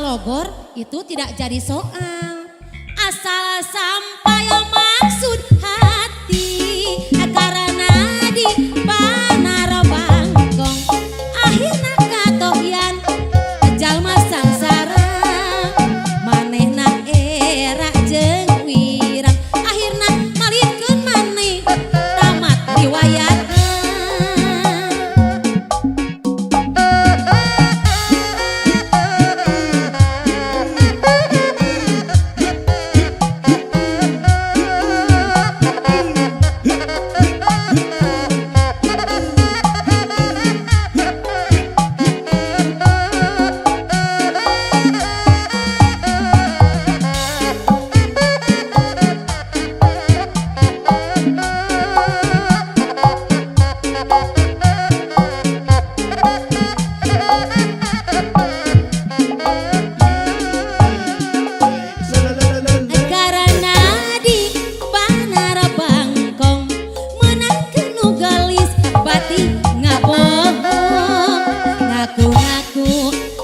logor itu tidak jadi soal. Asal sampai maksud hati, karena di panara bangkong akhirna katohian jalma sangsara manehna era jeung wirang akhirna malikeun maneh tamat riwayat.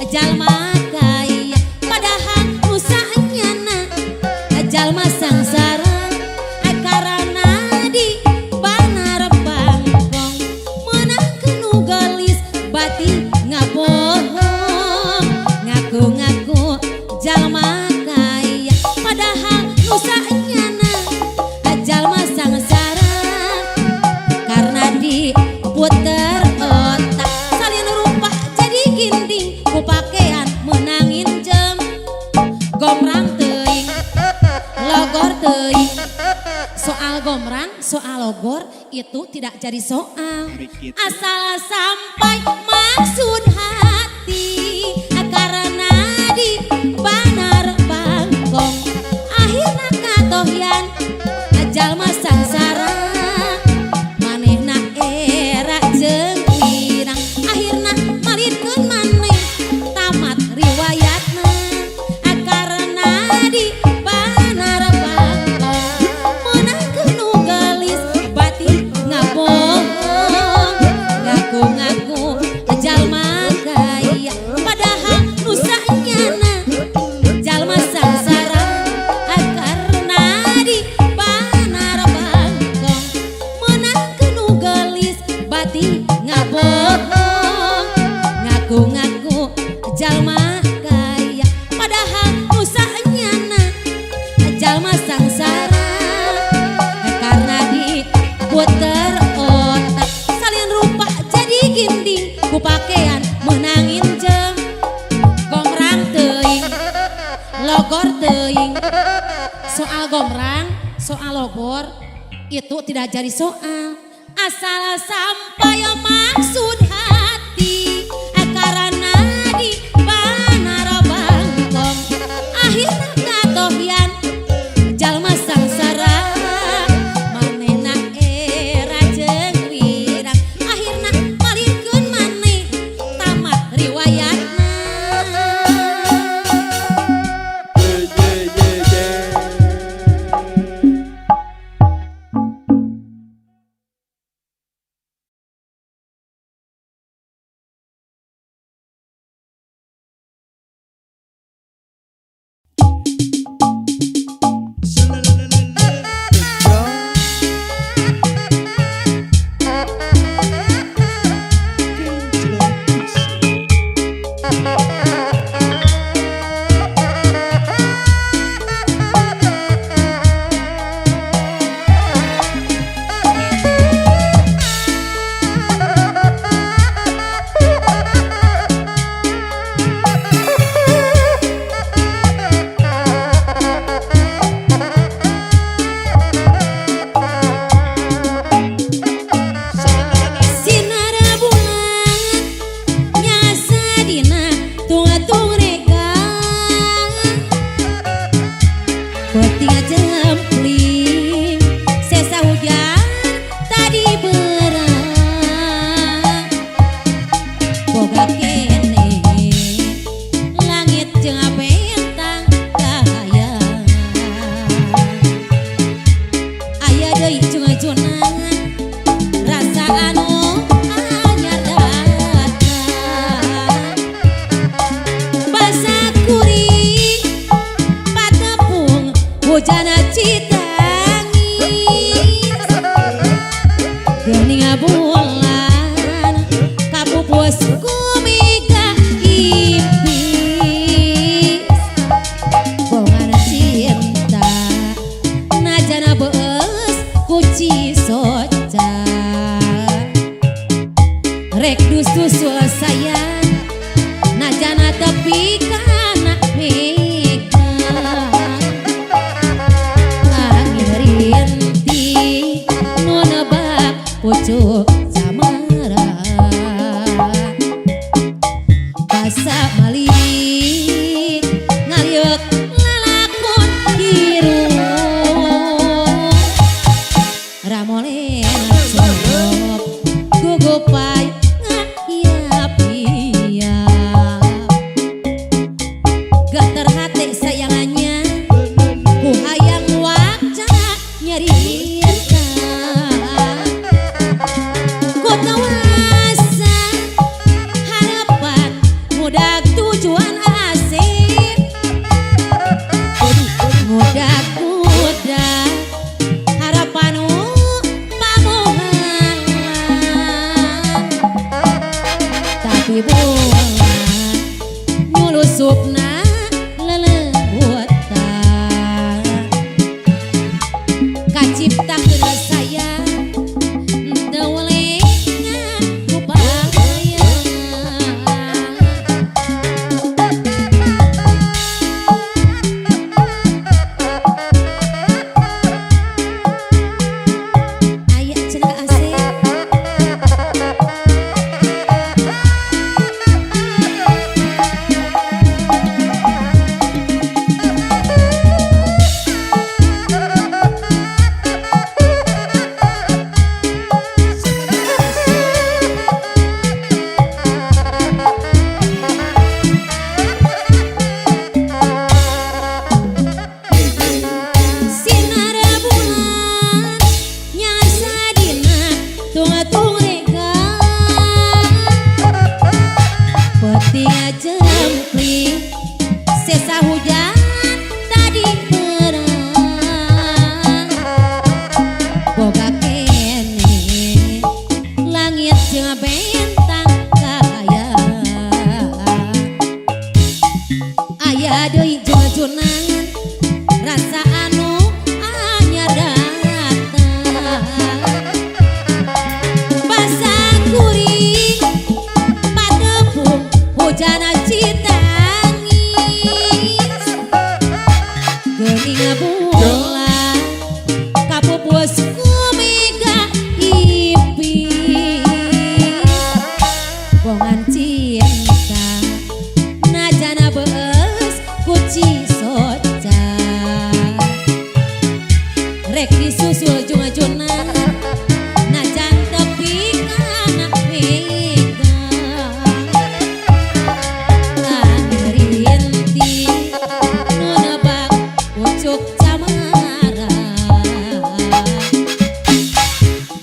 Jalma kaya padahal usahanya jalma sangsara karena di banar bangkong menang kenu gelis bati ngabohong ngaku-ngaku jalma kaya padahal usahanya jalma sangsara karena di puter otak salin rupa jadi ginding ku pakaian menangin jam gomrang teuing logor teuing. Soal gomrang soal logor itu tidak jadi soal asal sampai maksud hati karena di banar bangkong akhirna katohian jalma sangsara manehna era jeung wirang akhirna malikeun maneh tamat riwayatna karena di banar bangkong menang kenu gelis bati ngabohong ngaku-ngaku jalma kaya padahal nusanyana jalma sangsara karena di banar bangkong menang kenu gelis bati ngabohong ngaku-ngaku jalma kaya padahal usahanya jalma sangsara karena di puter otak salin rupa jadi ginding ku pakaian menangin jam gomrang teuing logor teuing. Soal gomrang soal logor itu tidak jadi soal asal sampai maksud hati karena di banar bangkong akhirna katohian jalma sangsara manehna era jeung wirang akhirna malikeun maneh tamat riwayatna. hujan tadi berang boga kene langit jeung bentang kaya aya deui junjungan rasa anu anyar datang basah kuring patepung hujan citangis geuning bulan kapupus ku mega ipis bongan cinta najana beus kuci soca rek disusul junga-jungan najan tepi kana mega rinti nu nebak pucuk camara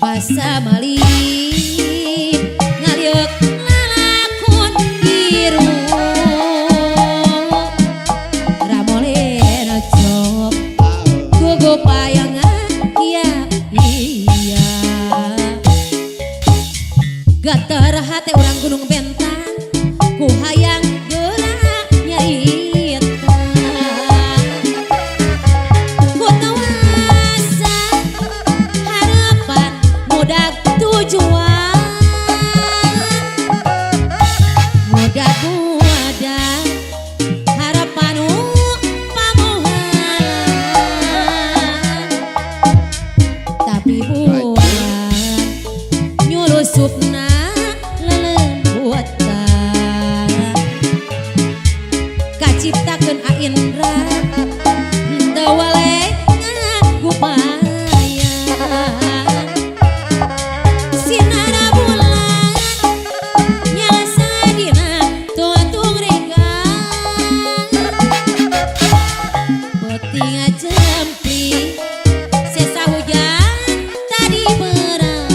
basa malih ngaliuk lalakun biru ramole nojok gugup payangan iya iya gater hate urang gunung bentang ku hayang geura nyarita ku tawasa harapan mudag tujuan mudag mudah harapan pamohalan tapi bulan nyulusupna lelembutan kaciptakeun aindra teu waleh ngagupayan sinar bulan nyasa dina tutung regang peuting ajempli sesa hujan tadi berang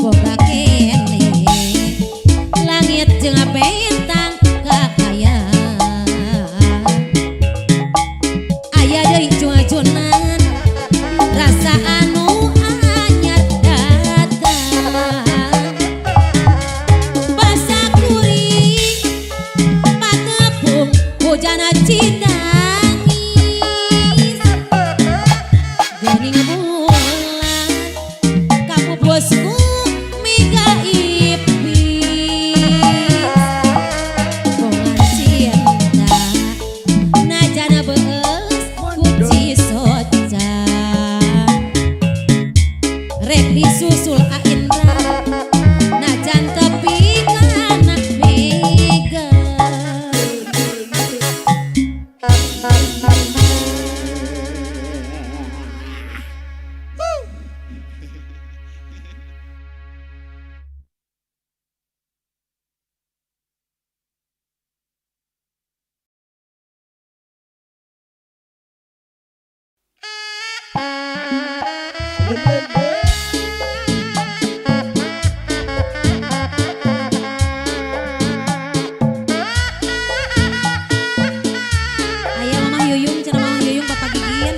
boga kene langit jeung bentang kakayaan aya deui junjungan rasa anu anyar datang basah kuring patepung hujan citangis geuning bulan kapupusku mega ipis bongan cinta najana beus kuci soca rek disusul aindra najan tepi kana mega aya Mamah Yuyung cenah Mamah Yuyung Papa Gigin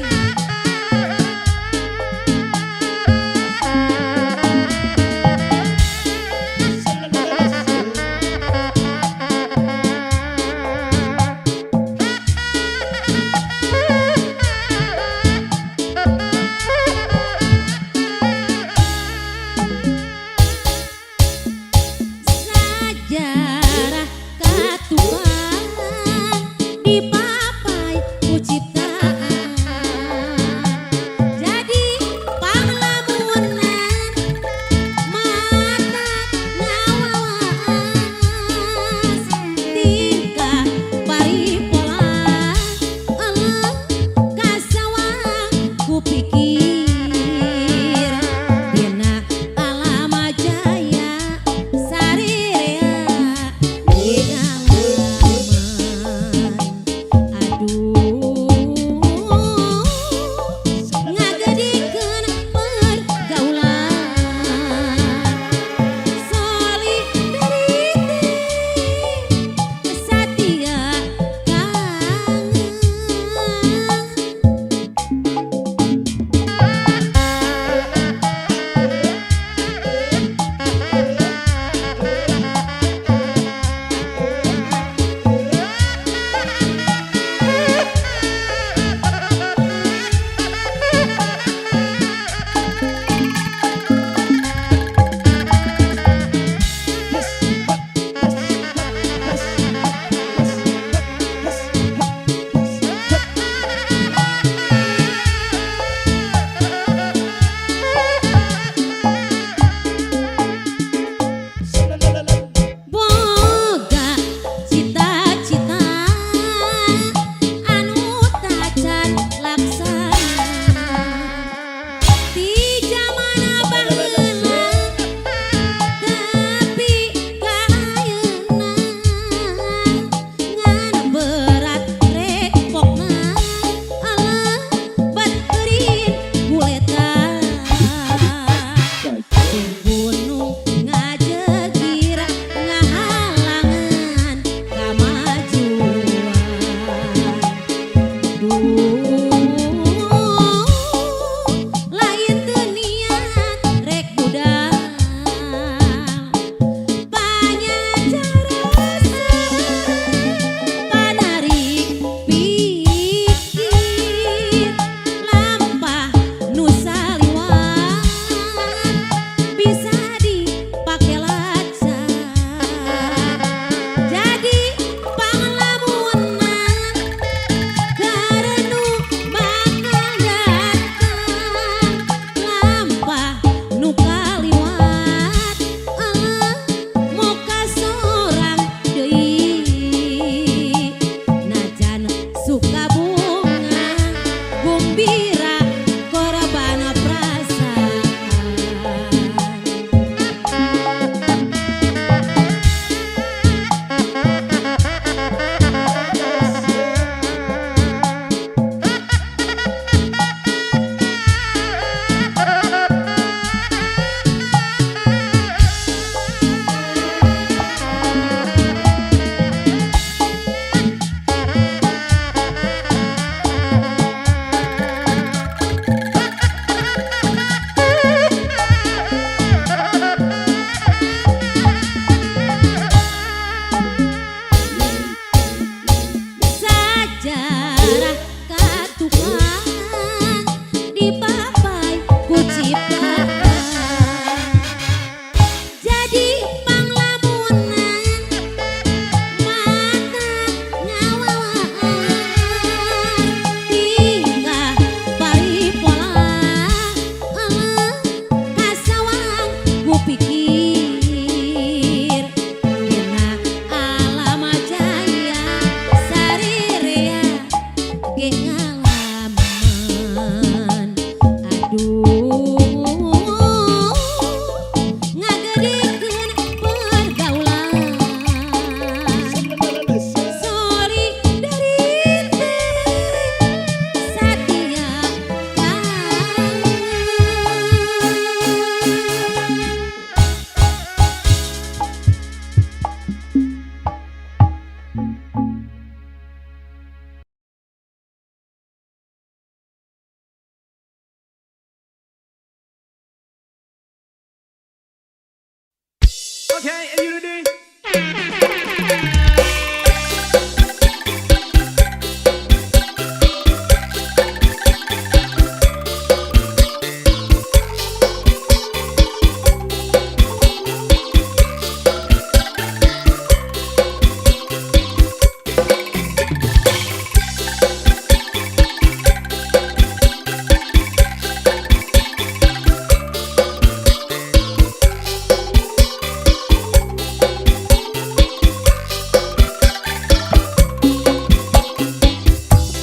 Okay, and unity.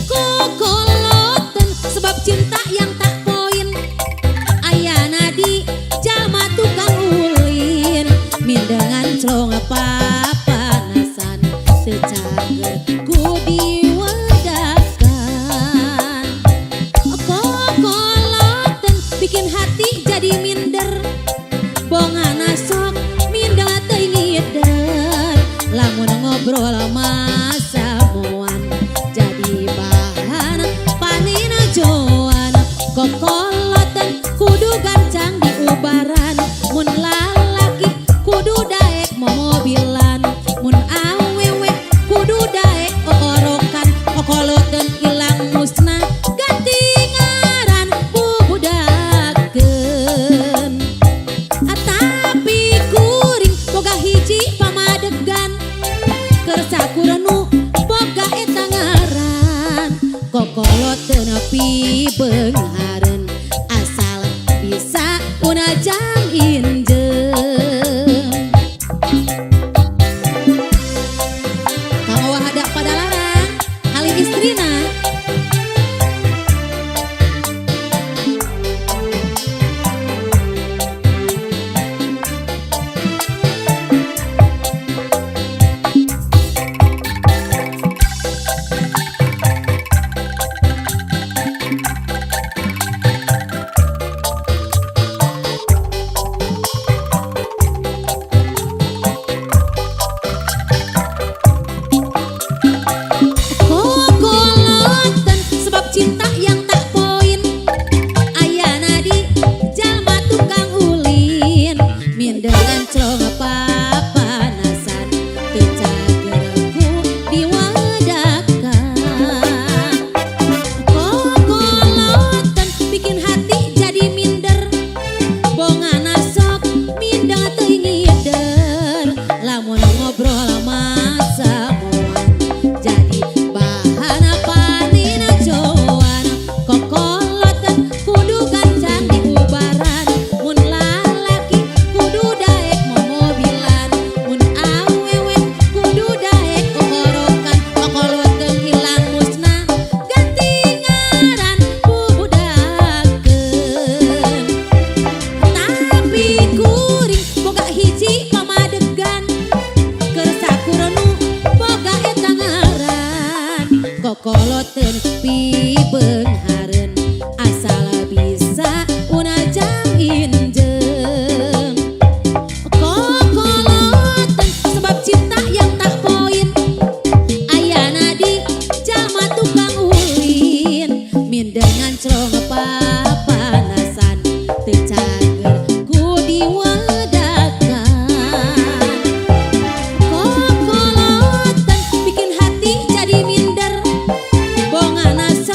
Kokoloten sebab cinta yang tak poin. Ayana di jalma tukang ulin. Min dengan celong papanasan secager ku diwadakan. Kokoloten bikin hati jadi minder. Bongana sok minda teu ngider. Lamun ngobrol masa moan jadi bahan panina joan. Kokoloten kudu gancang diubaran. Mun lalaki kudu daek mobilan. Mun awewe kudu daek orokan. Kokoloten ilang musnah ganti ngaran bubudakeun. Tapi kuring boga hiji pamadegan. Kersa kurenu boga eta ngaran. Kokoloten nepi beungharen asal bisa unajang injeung. Kang Wahada Padalarang halih istrina. Kokoloten sebab cinta yang tak poin. Ayana di jalma tukang ulin. Min dengan celong papanasan teu cager ku diwadakan. Kokoloten bikin hati jadi minder. Bongana sok minda teu ngider. Lamun ngobrol masa moan jadi bahan panina joan. Kokoloten kudu gancang diubaran. Mun lalaki kudu daek mobilan. Mun awewe kudu daek orokan. Kokoloten ilang musnah ganti ngaran bubudakeun. Tapi kuring boga hiji pamadegan. Kersa kurenu boga eta ngaran. Kokoloten pi beungharen asal bisa unajang injeung. Kokoloten sebab cinta yang tak poin. Ayana di jalma tukang ulin. Min dengan celong papanasan teu cager ku diwadakan. Kokoloten bikin hati jadi minder. Bongana sok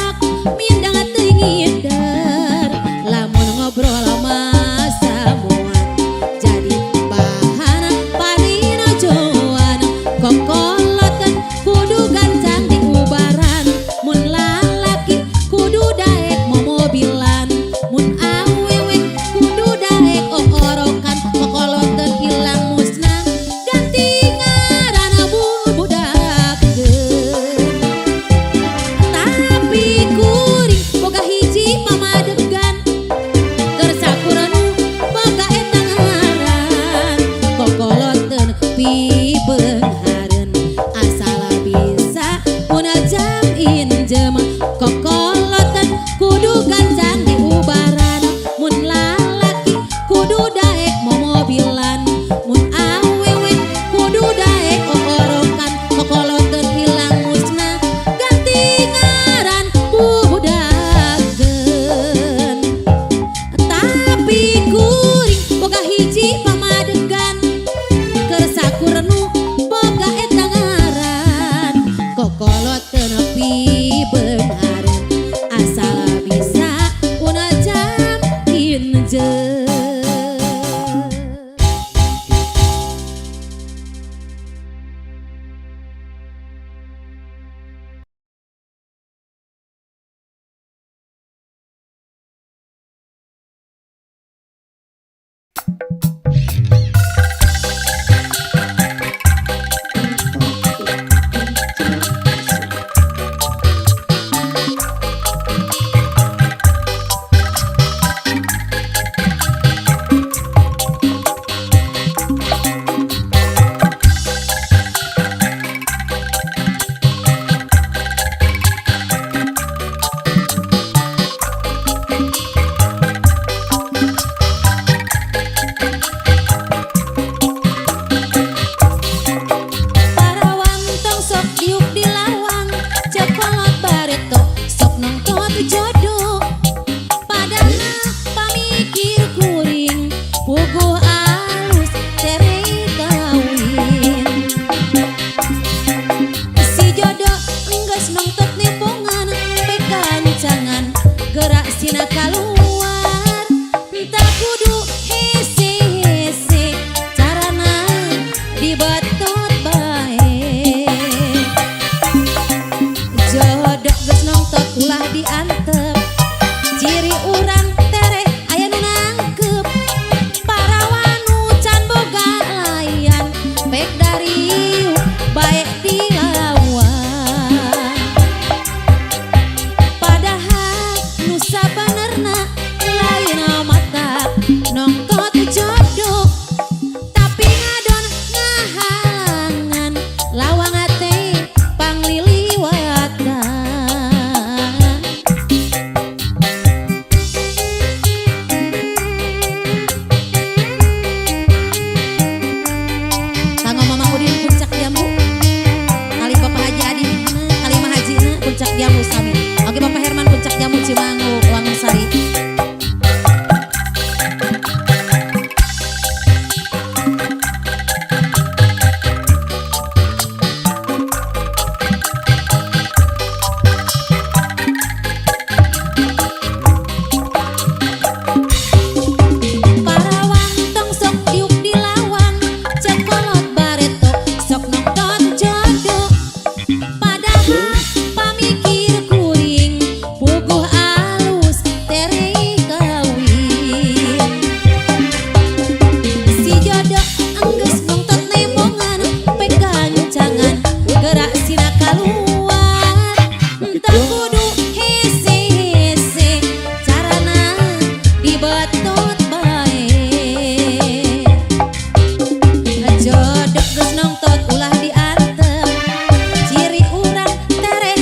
jodoh enggeus nongtot nepongan pegancangan gerak sina kaluar entah kudu hese-hese carana dibetot bae jodoh geus nongtot ulah diantep ciri urang tere aya nu nangkep parawan nu can boga layan pek dari bae dilawan padahal nu sabenerna lain mata nongtot jodoh tapi ngadon ngahalangan lawang ate pangliliwatan kanggo Mamang Udin puncak jamu kali Bapak Haji Adi kali Mah Haji puncak jamu sami oke Bapak Herman puncak jamu Cimangu Wangun-Sari. Parawan tong sok diuk dilawan cek kolot bareto sok nongtot jodoh padahal pamikir kuring puguh alus tere kawin si jodoh enggeus nongtot nemongan pegancangan gerak sina kaluar entah kudu hese-hese carana dibetot bae jodoh geus nongtot ulah diantep ciri urang tere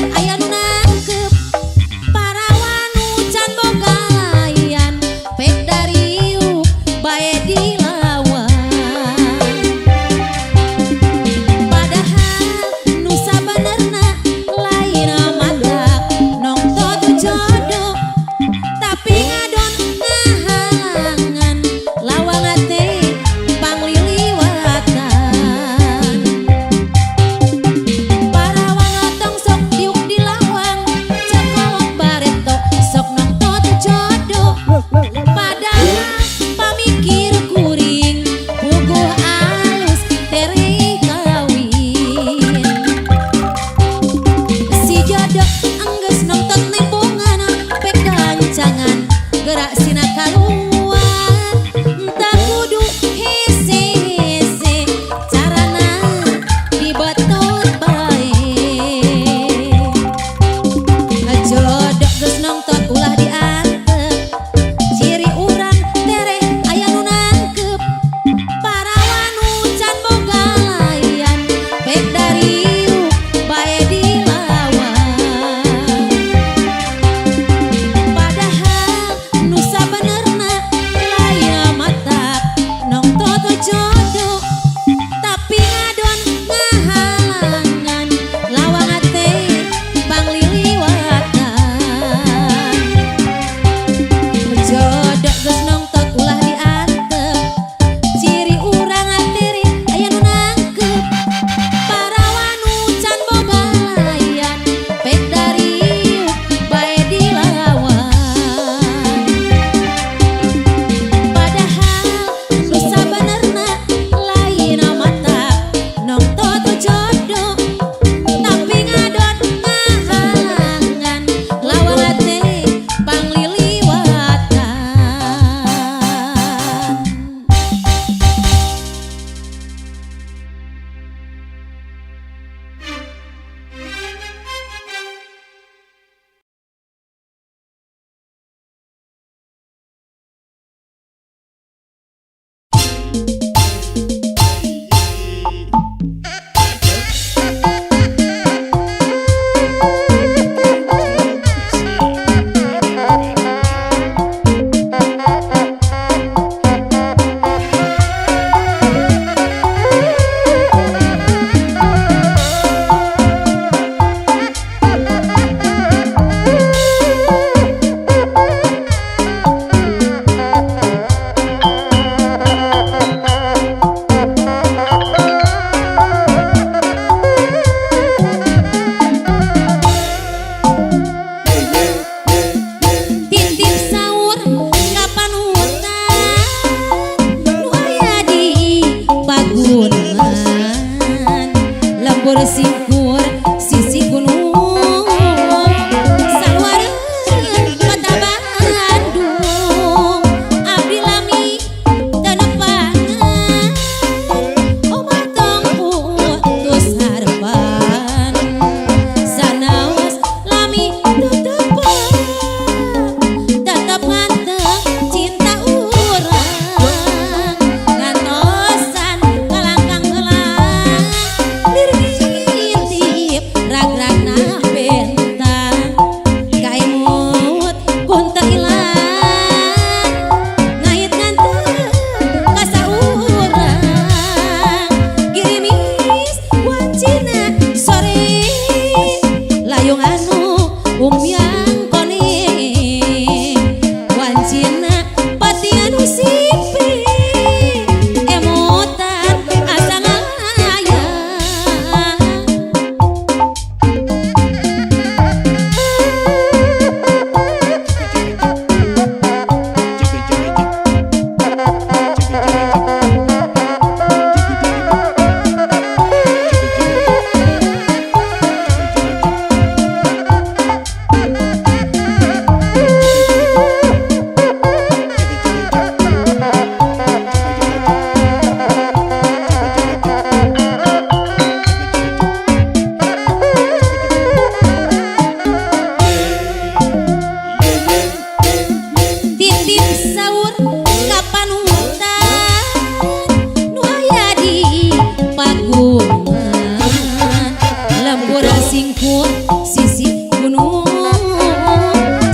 singkut sisi gunung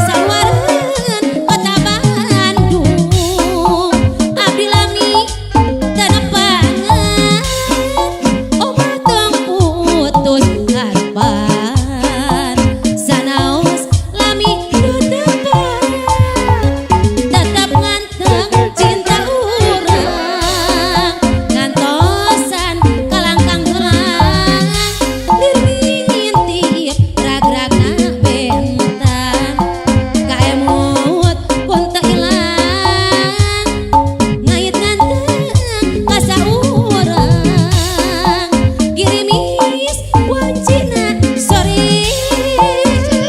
saluareun kota Bandung abdi lami tenepangan obat tong putus harapan sanaos lami dutepan tetap nganteng cinta urang ngantosan kalangkang helang ngintip rag-ragna bentang kaemut pun teu ilang ngait nganteng ka saurang girimis wancina sore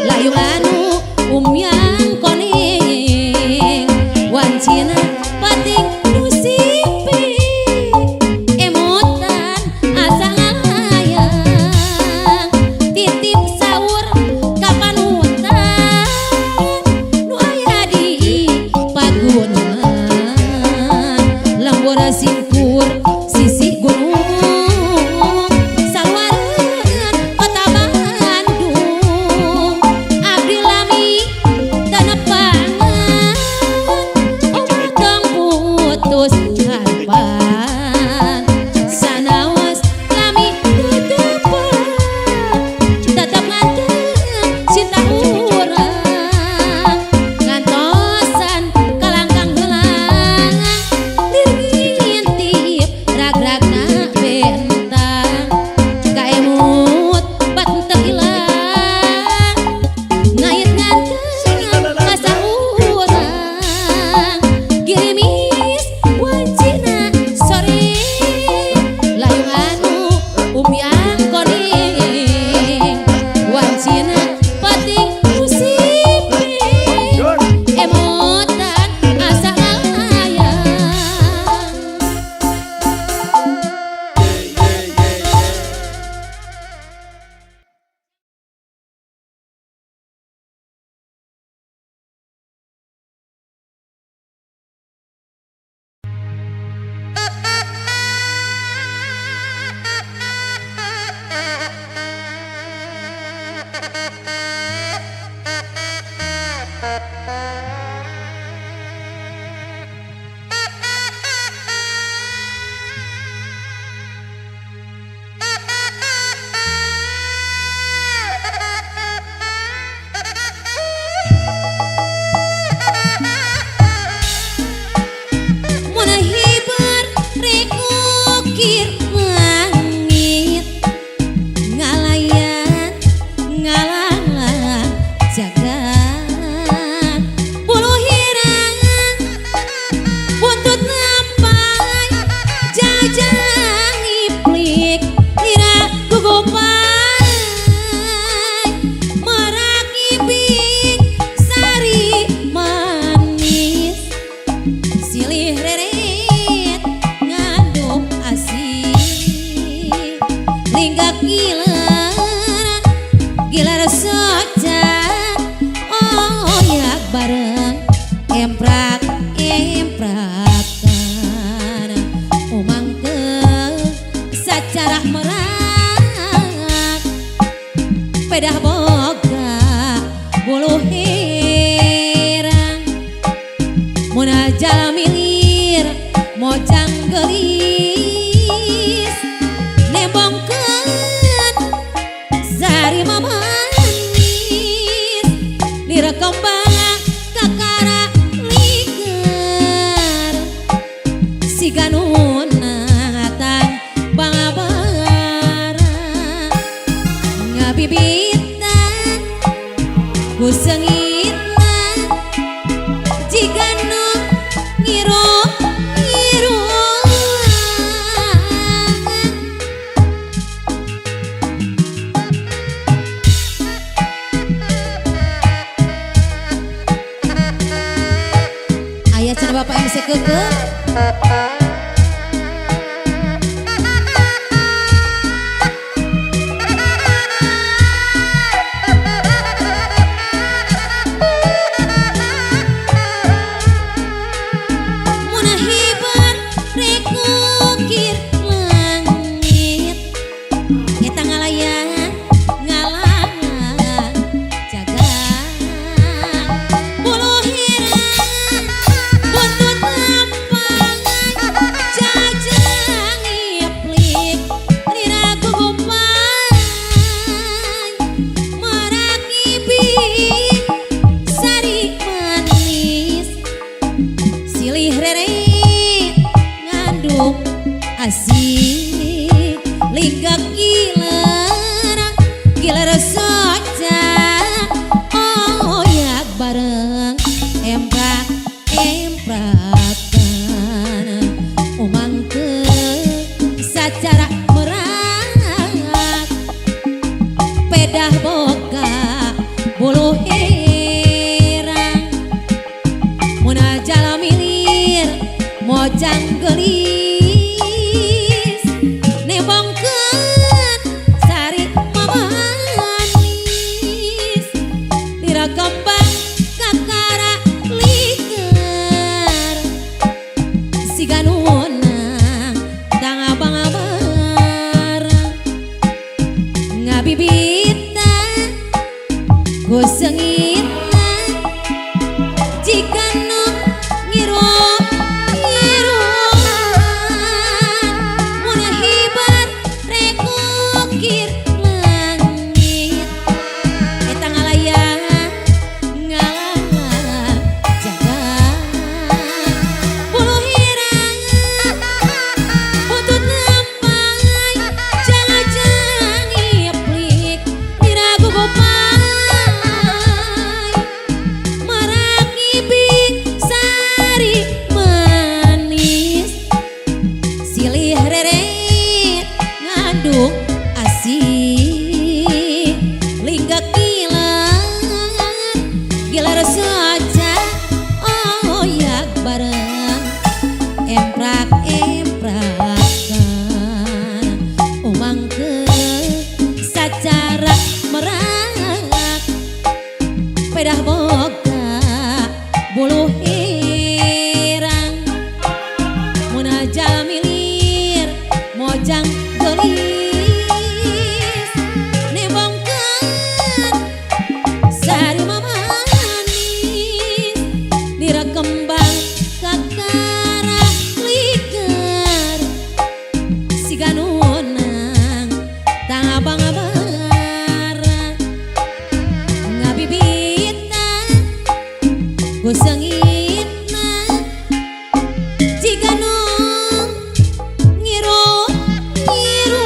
layu anu umyang koneng wancina pating nu siping emutan asa ngalayang titip saur kapan hutan nu aya di pagunungan lembur singkur sisi gunung saluareun kota Bandung abdi lami tenepangan obat tong putus harapan sanaos lami dutepan tetap nganteng cinta urang ngantosan kalangkang helang ngintip rag-ragna bentang kaemut bat teu ilang ngait nganteng ka saurang girimis wancina sore layu anu umyang koneng wancina pating nu siping emutan asa ngalayang Munah hibar rek ngukir langit ngalayan ngalalang jagat bulu hirangan buntut nampai jajang iplik lira gugupai merak ibing sari manis silih reret ngaduk asih linggak gilar socan oyak bareng emprak emprakan umang teu sacara merak pedah boga bulu herang munah jala milir mojang gelis nembongkeun sari mamanis direkom bala kakara liker siga nunatan bangabara ngabibitan ku seungitna jiga nu ngiru-ngiru aya cenah bapak MC Keke munah hibar rek ngukir langit eta ngalayan wedah boga bulu hirang munajal milir mojang gelis nebongkan sari manis direkembang kakara liker si ganunang tangabang-abara ngabibitna gusengitna jika nong ngiru ngiru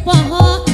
poho